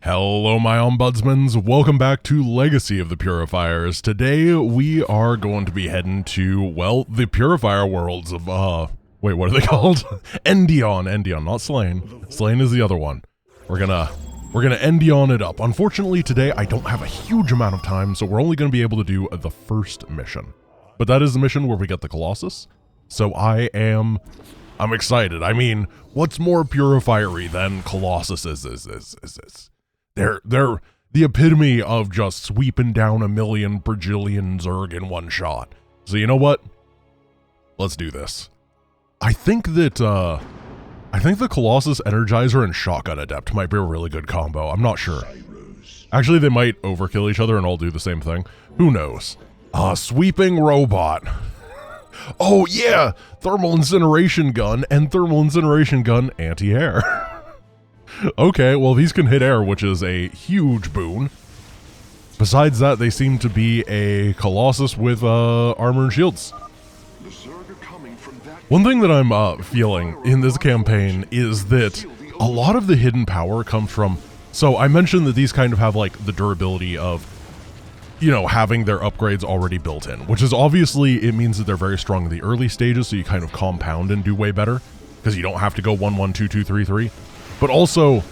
Hello my ombudsmans, welcome back to Legacy of the Purifiers. Today we are going to be heading to, well, the Purifier worlds of, wait, what are they called? Endion, not Slain. Slain is the other one. We're gonna Endion it up. Unfortunately today I don't have a huge amount of time, so we're only gonna be able to do the first mission. But that is the mission where we get the Colossus, so I'm excited. I mean, what's more Purifier-y than Colossus is? They're the epitome of just sweeping down a million bajillion Zerg in one shot. So you know what? Let's do this. I think the Colossus Energizer and Shotgun Adept might be a really good combo. I'm not sure. Actually, they might overkill each other and all do the same thing. Who knows? Sweeping Robot. Oh yeah! Thermal Incineration Gun and Thermal Incineration Gun anti-air. Okay, well these can hit air, which is a huge boon. Besides that, they seem to be a Colossus with armor and shields. One thing that I'm feeling in this campaign is that a lot of the hidden power comes from... So I mentioned that these kind of have like the durability of, you know, having their upgrades already built in, which is obviously, it means that they're very strong in the early stages, so you kind of compound and do way better, because you don't have to go 1, 1, 2, 2, 3, 3. But also,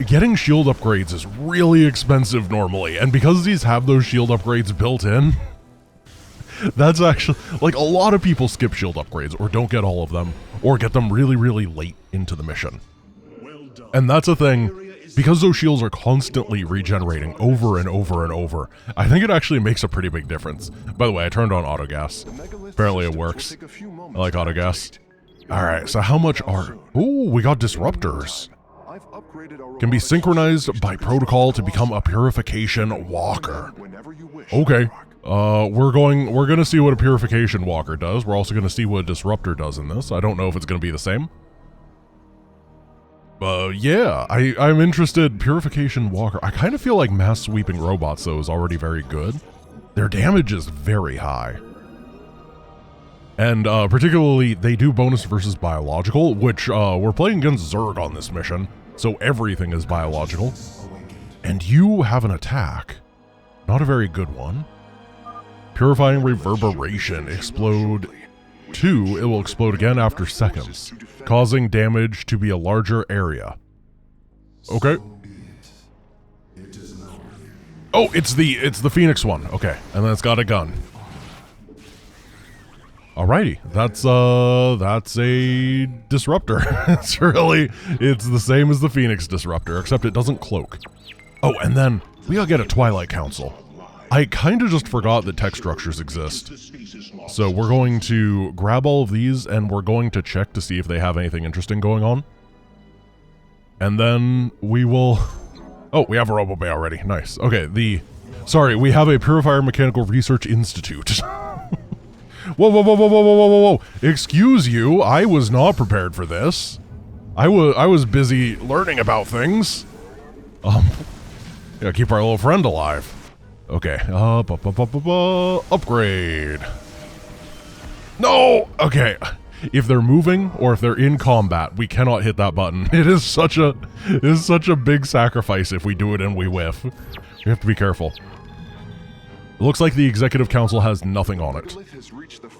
getting shield upgrades is really expensive normally, and because these have those shield upgrades built in, that's actually, like, a lot of people skip shield upgrades, or don't get all of them, or get them really, really late into the mission. And that's a thing, because those shields are constantly regenerating over and over and over, I think it actually makes a pretty big difference. By the way, I turned on auto gas. Apparently it works. I like auto gas. Alright, so how much are... Ooh, we got disruptors. Can be synchronized by protocol to become a purification walker. Okay. We're gonna see what a purification walker does. We're also gonna see what a disruptor does in this. I don't know if it's gonna be the same. Yeah, I'm interested. Purification walker. I kind of feel like mass sweeping robots, though, is already very good. Their damage is very high. And particularly, they do bonus versus biological, which we're playing against Zerg on this mission, so everything is biological. And you have an attack. Not a very good one. Purifying reverberation. Explode 2. It will explode again after seconds, causing damage to be a larger area. Okay. Oh, it's the Phoenix one. Okay, and then it's got a gun. Alrighty, that's a disruptor. It's the same as the Phoenix disruptor, except it doesn't cloak. Oh, and then we gotta get a Twilight Council. I kinda just forgot that tech structures exist. So we're going to grab all of these and we're going to check to see if they have anything interesting going on. And then we will... Oh, we have a Robo Bay already, nice. Okay, sorry, we have a Purifier Mechanical Research Institute. Whoa. Excuse you, I was not prepared for this. I was busy learning about things. Gotta keep our little friend alive. Okay, upgrade. No! Okay, if they're moving or if they're in combat, we cannot hit that button. It is such a big sacrifice if we do it and we whiff. We have to be careful. It looks like the Executive Council has nothing on it.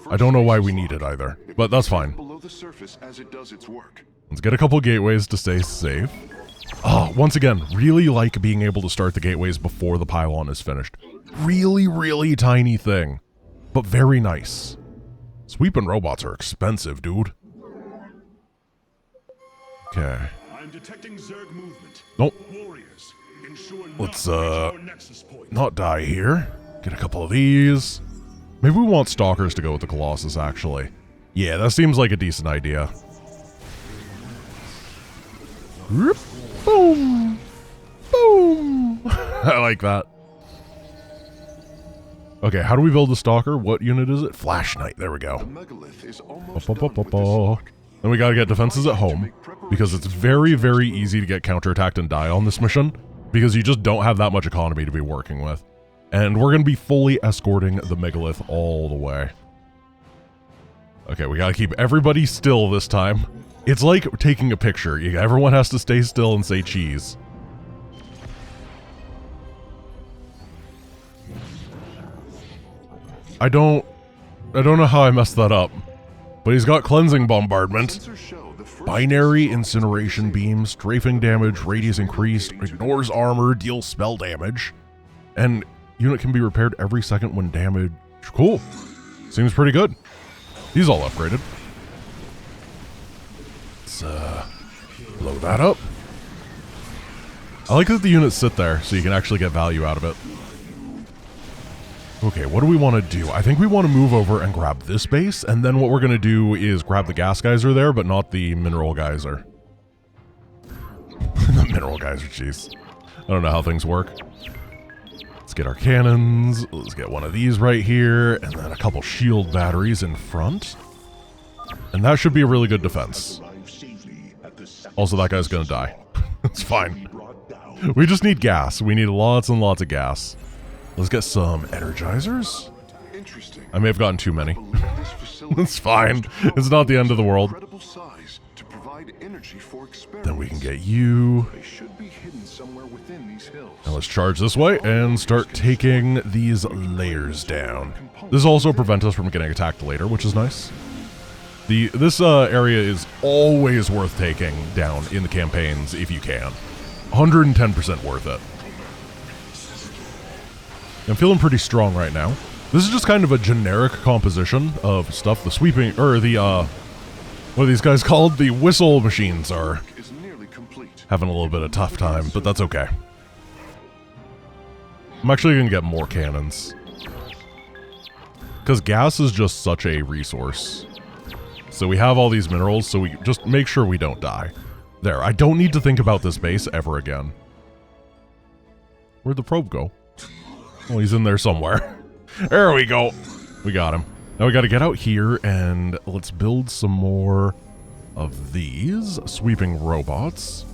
I don't know why we need it either, but that's fine. Let's get a couple gateways to stay safe. Oh, once again, really like being able to start the gateways before the pylon is finished. Really, really tiny thing, but very nice. Sweeping robots are expensive, dude. Okay. I'm detecting Zerg movement. Nope. Let's, not die here. Get a couple of these. Maybe we want Stalkers to go with the Colossus, actually. Yeah, that seems like a decent idea. Boom! Boom! I like that. Okay, how do we build the Stalker? What unit is it? Flash Knight, there we go. Then we gotta get defenses at home, because it's very, very easy to get counterattacked and die on this mission, because you just don't have that much economy to be working with. And we're gonna be fully escorting the Megalith all the way. Okay, we gotta keep everybody still this time. It's like taking a picture. Everyone has to stay still and say cheese. I don't know how I messed that up. But he's got cleansing bombardment, binary incineration beam, strafing damage, radius increased, ignores armor, deals spell damage, and unit can be repaired every second when damaged. Cool. Seems pretty good. He's all upgraded. Let's blow that up. I like that the units sit there so you can actually get value out of it. Okay, what do we want to do? I think we want to move over and grab this base, and then what we're going to do is grab the gas geyser there, but not the mineral geyser. The mineral geyser, jeez. I don't know how things work. Let's get our cannons. Let's get one of these right here, and then a couple shield batteries in front. And that should be a really good defense. Also, that guy's going to die. It's fine. We just need gas. We need lots and lots of gas. Let's get some energizers. I may have gotten too many. It's fine. It's not the end of the world. Then we can get you. Now let's charge this way and start taking these layers down. This also prevents us from getting attacked later, which is nice. This area is always worth taking down in the campaigns if you can. 110% worth it. I'm feeling pretty strong right now. This is just kind of a generic composition of stuff. The sweeping, or the, what are these guys called? The whistle machines are having a little bit of a tough time, but that's okay. I'm actually going to get more cannons. Because gas is just such a resource. So we have all these minerals, so we just make sure we don't die. There, I don't need to think about this base ever again. Where'd the probe go? Oh, he's in there somewhere. There we go. We got him. Now we got to get out here and let's build some more of these sweeping robots.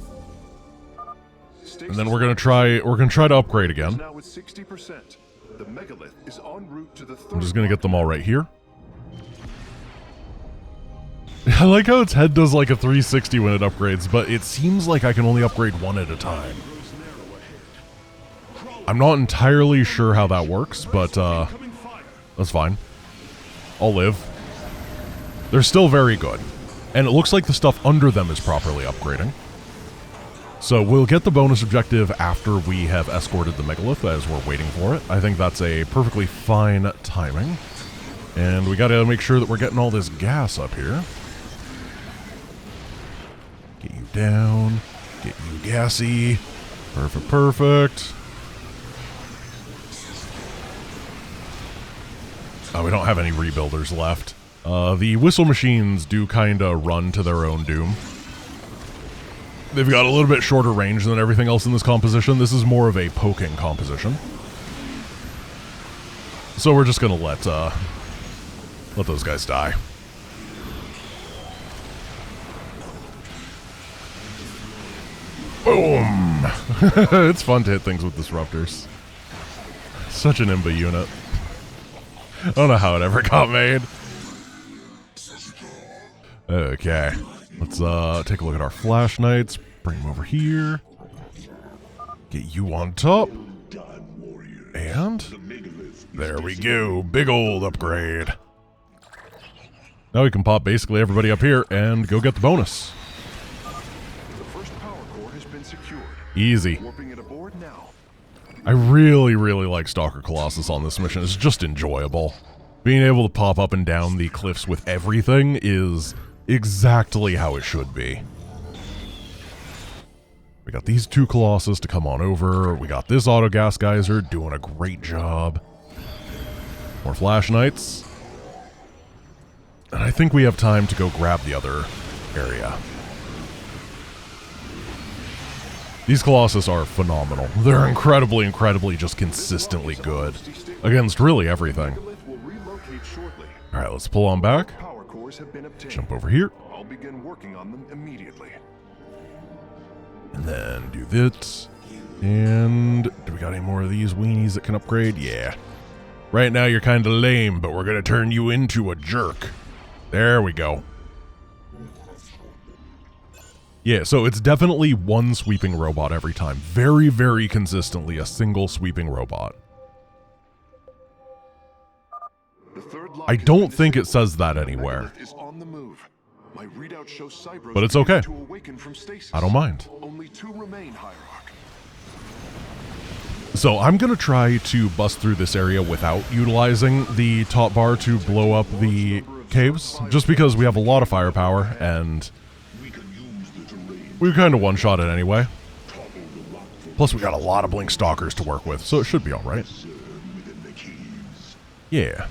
And then we're gonna try to upgrade again. I'm just gonna get them all right here. I like how its head does like a 360 when it upgrades, but it seems like I can only upgrade one at a time. I'm not entirely sure how that works, but that's fine. I'll live. They're still very good. And it looks like the stuff under them is properly upgrading. So we'll get the bonus objective after we have escorted the megalith as we're waiting for it. I think that's a perfectly fine timing. And we gotta make sure that we're getting all this gas up here. Get you down. Get you gassy. Perfect, perfect. Oh, we don't have any rebuilders left. The whistle machines do kind of run to their own doom. They've got a little bit shorter range than everything else in this composition. This is more of a poking composition. So we're just gonna let those guys die. Boom! It's fun to hit things with disruptors. Such an imba unit. I don't know how it ever got made. Okay. Let's take a look at our flash knights. Bring them over here. Get you on top. And there we go. Big old upgrade. Now we can pop basically everybody up here and go get the bonus. The first power core has been secured. Easy. Warping it aboard now. I really, really like Stalker Colossus on this mission. It's just enjoyable. Being able to pop up and down the cliffs with everything is exactly how it should be. We got these two Colossus to come on over. We got this auto gas geyser doing a great job. More Flash Knights. And I think we have time to go grab the other area. These Colossus are phenomenal. They're incredibly, incredibly just consistently good against really everything. Alright, let's pull on back. Jump over here. I'll begin working on them immediately. And then do this. And do we got any more of these weenies that can upgrade? Yeah. Right now you're kind of lame, but we're going to turn you into a jerk. There we go. Yeah, so it's definitely one sweeping robot every time. Very, very consistently a single sweeping robot. I don't think it says that anywhere. Is on the move. My readout shows Cybros But it's okay. to awaken from stasis. I don't mind. Only 2 remain, Hierarch. So I'm going to try to bust through this area without utilizing the top bar to blow up the caves, just because we have a lot of firepower, and we kind of one-shot it anyway. Plus, we got a lot of Blink Stalkers to work with, so it should be alright. Yeah.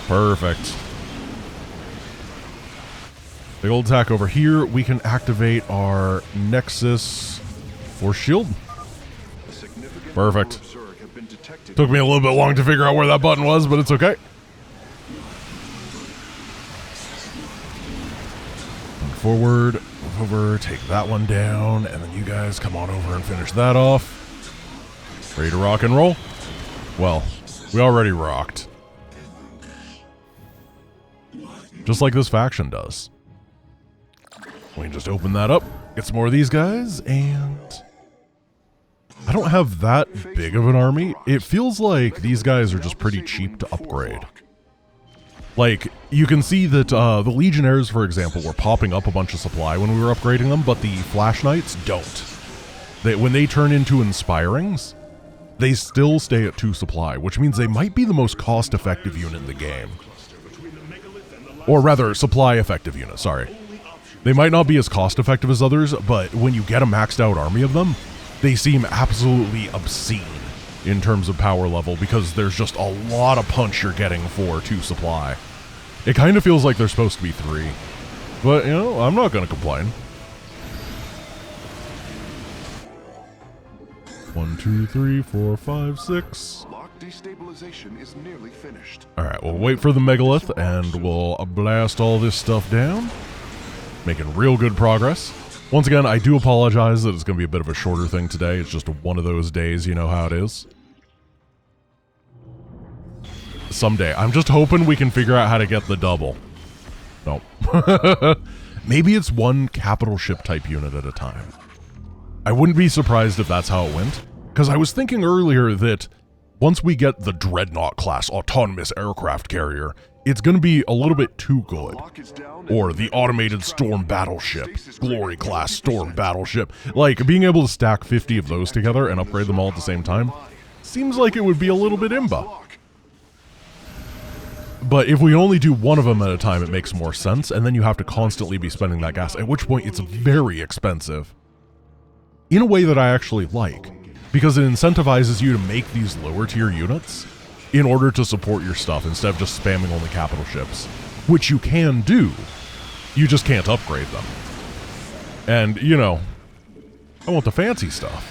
Perfect. Big old attack over here. We can activate our Nexus for shield. Perfect. Took me a little bit long to figure out where that button was, but it's okay. Forward, over, take that one down, and then you guys come on over and finish that off. Ready to rock and roll? Well, we already rocked. Just like this faction does. We can just open that up, get some more of these guys, and I don't have that big of an army. It feels like these guys are just pretty cheap to upgrade. Like, you can see that the Legionnaires, for example, were popping up a bunch of supply when we were upgrading them, but the Flash Knights don't. When they turn into Inspirings, they still stay at 2 supply, which means they might be the most cost-effective unit in the game. Or rather, supply-effective unit, sorry. They might not be as cost-effective as others, but when you get a maxed-out army of them, they seem absolutely obscene in terms of power level, because there's just a lot of punch you're getting for 2 supply. It kind of feels like they're supposed to be 3. But, you know, I'm not going to complain. 1, 2, 3, 4, 5, 6. Lock destabilization is nearly finished. Alright, we'll wait for the Megalith, and we'll blast all this stuff down. Making real good progress. Once again, I do apologize that it's going to be a bit of a shorter thing today. It's just one of those days, you know how it is. Someday. I'm just hoping we can figure out how to get the double. Nope. Maybe it's 1 capital ship type unit at a time. I wouldn't be surprised if that's how it went, because I was thinking earlier that once we get the Dreadnought class autonomous aircraft carrier, it's going to be a little bit too good. Or the automated storm battleship, Glory class storm battleship. Like, being able to stack 50 of those together and upgrade them all at the same time seems like it would be a little bit imba. But if we only do one of them at a time, it makes more sense, and then you have to constantly be spending that gas, at which point it's very expensive. In a way that I actually like, because it incentivizes you to make these lower tier units in order to support your stuff instead of just spamming only capital ships, which you can do, you just can't upgrade them. And, you know, I want the fancy stuff.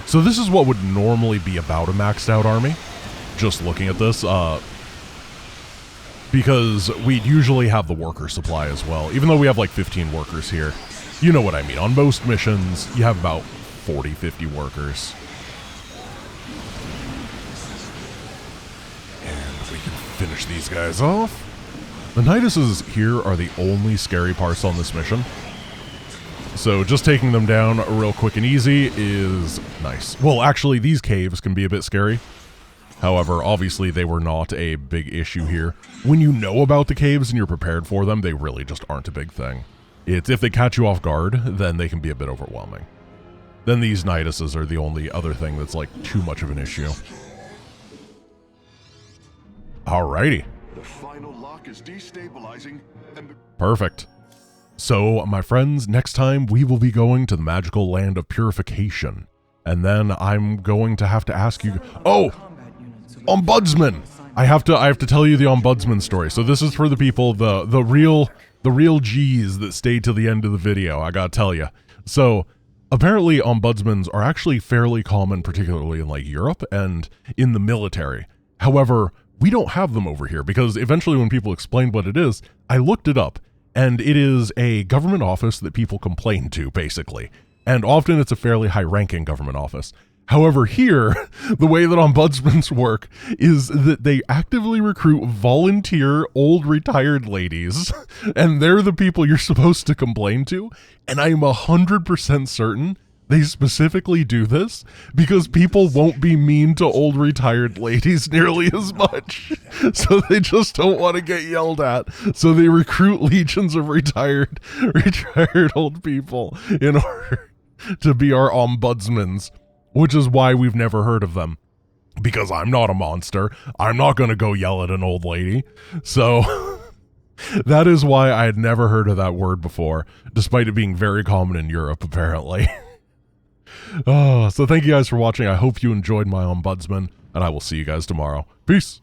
So this is what would normally be about a maxed out army, just looking at this, because we'd usually have the worker supply as well, even though we have like 15 workers here. You know what I mean. On most missions, you have about 40, 50 workers. And we can finish these guys off. The Niduses here are the only scary parts on this mission. So just taking them down real quick and easy is nice. Well, actually, these caves can be a bit scary. However, obviously they were not a big issue here. When you know about the caves and you're prepared for them, they really just aren't a big thing. It's if they catch you off guard, then they can be a bit overwhelming. Then these Niduses are the only other thing that's like too much of an issue. Alrighty. The final lock is destabilizing and Perfect. So, my friends, next time we will be going to the magical land of Purification. And then I'm going to have to ask you... Oh! Ombudsman! I have to tell you the Ombudsman story. So this is for the people, the real G's that stayed to the end of the video, I gotta tell you. So, apparently ombudsmans are actually fairly common, particularly in like Europe and in the military. However, we don't have them over here because eventually when people explained what it is, I looked it up, and it is a government office that people complain to, basically. And often it's a fairly high-ranking government office. However, here, the way that ombudsmans work is that they actively recruit volunteer old retired ladies, and they're the people you're supposed to complain to, and I'm 100% certain They specifically do this because people won't be mean to old retired ladies nearly as much. So they just don't want to get yelled at. So they recruit legions of retired old people in order to be our ombudsmans, which is why we've never heard of them. Because I'm not a monster. I'm not going to go yell at an old lady. So that is why I had never heard of that word before, despite it being very common in Europe, apparently. So thank you guys for watching. I hope you enjoyed my ombudsman, and I will see you guys tomorrow. Peace.